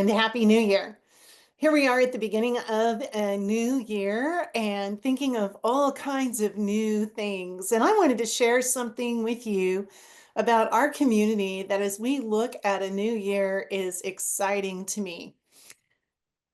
and Happy New Year. Here we are at the beginning of a new year and thinking of all kinds of new things. And I wanted to share something with you about our community that as we look at a new year is exciting to me.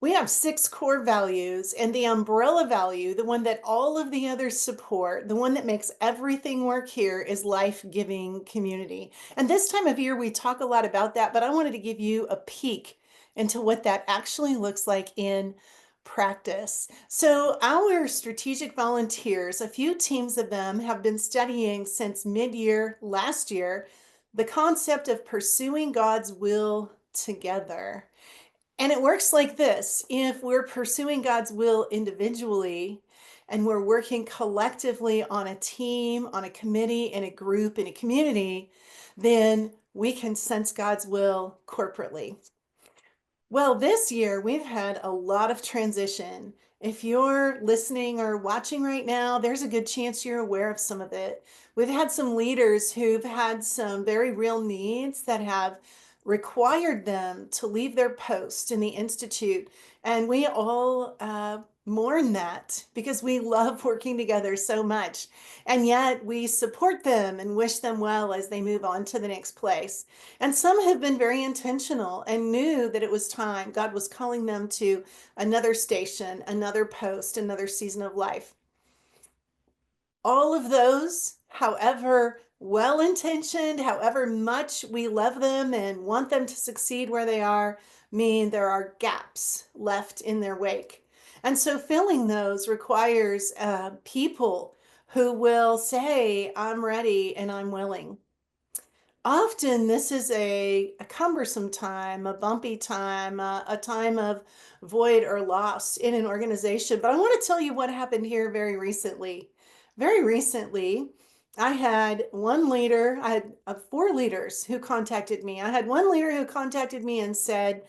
We have six core values, and the umbrella value, the one that all of the others support, the one that makes everything work here, is life-giving community. And this time of year, we talk a lot about that, but I wanted to give you a peek into what that actually looks like in practice. So, our strategic volunteers, a few teams of them, have been studying since mid-year last year the concept of pursuing God's will together. And it works like this. If we're pursuing God's will individually and we're working collectively on a team, on a committee, in a group, in a community, then we can sense God's will corporately. Well, this year we've had a lot of transition. If you're listening or watching right now, there's a good chance you're aware of some of it. We've had some leaders who've had some very real needs that have required them to leave their post in the Institute. And we all mourn that because we love working together so much. And yet we support them and wish them well as they move on to the next place. And some have been very intentional and knew that it was time. God was calling them to another station, another post, another season of life. All of those, however well-intentioned, however much we love them and want them to succeed where they are, mean there are gaps left in their wake. And so filling those requires people who will say, I'm ready and I'm willing. Often this is a cumbersome time, a bumpy time, a time of void or loss in an organization. But I want to tell you what happened here very recently. Very recently, I had one leader, I had four leaders who contacted me. I had one leader who contacted me and said,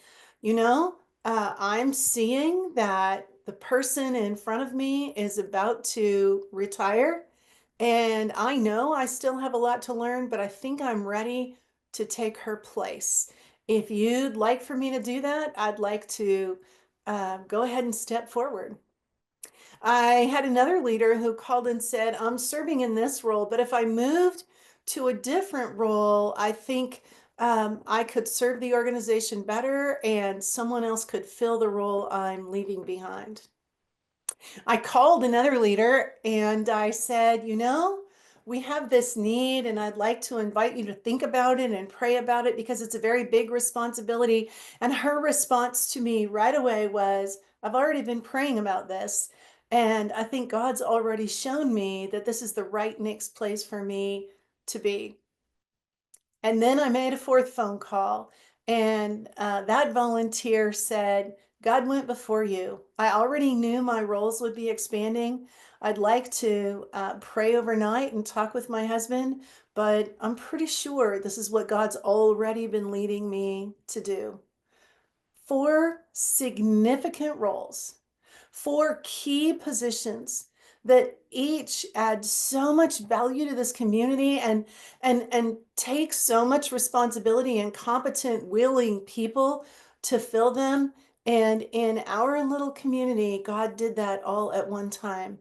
I'm seeing that the person in front of me is about to retire. And I know I still have a lot to learn, but I think I'm ready to take her place. If you'd like for me to do that, I'd like to go ahead and step forward. I had another leader who called and said, I'm serving in this role, but if I moved to a different role, I think I could serve the organization better and someone else could fill the role I'm leaving behind. I called another leader and I said, we have this need and I'd like to invite you to think about it and pray about it because it's a very big responsibility. And her response to me right away was, I've already been praying about this. And I think God's already shown me that this is the right next place for me to be. And then I made a fourth phone call, and that volunteer said, God went before you. I already knew my roles would be expanding. I'd like to pray overnight and talk with my husband, but I'm pretty sure this is what God's already been leading me to do. Four significant roles, four key positions that each add so much value to this community and take so much responsibility and competent, willing people to fill them. And in our little community, God did that all at one time.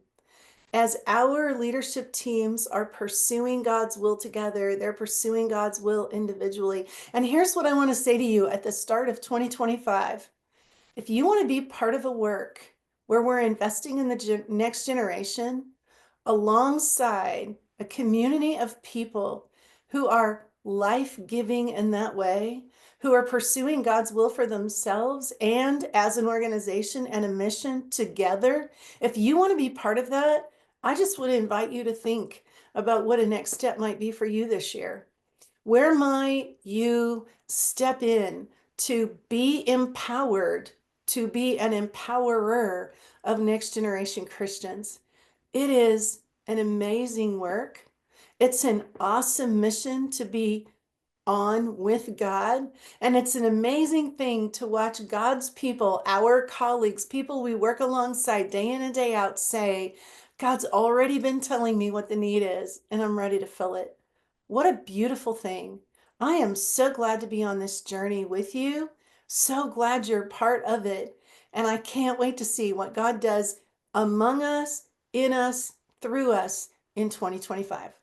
As our leadership teams are pursuing God's will together, they're pursuing God's will individually. And here's what I want to say to you at the start of 2025. If you want to be part of a work where we're investing in the next generation alongside a community of people who are life-giving in that way, who are pursuing God's will for themselves and as an organization and a mission together, if you want to be part of that, I just would invite you to think about what a next step might be for you this year. Where might you step in to be empowered, to be an empowerer of next generation Christians? It is an amazing work. It's an awesome mission to be on with God. And it's an amazing thing to watch God's people, our colleagues, people we work alongside day in and day out say, God's already been telling me what the need is, and I'm ready to fill it. What a beautiful thing. I am so glad to be on this journey with you. So glad you're part of it. And I can't wait to see what God does among us, in us, through us in 2025.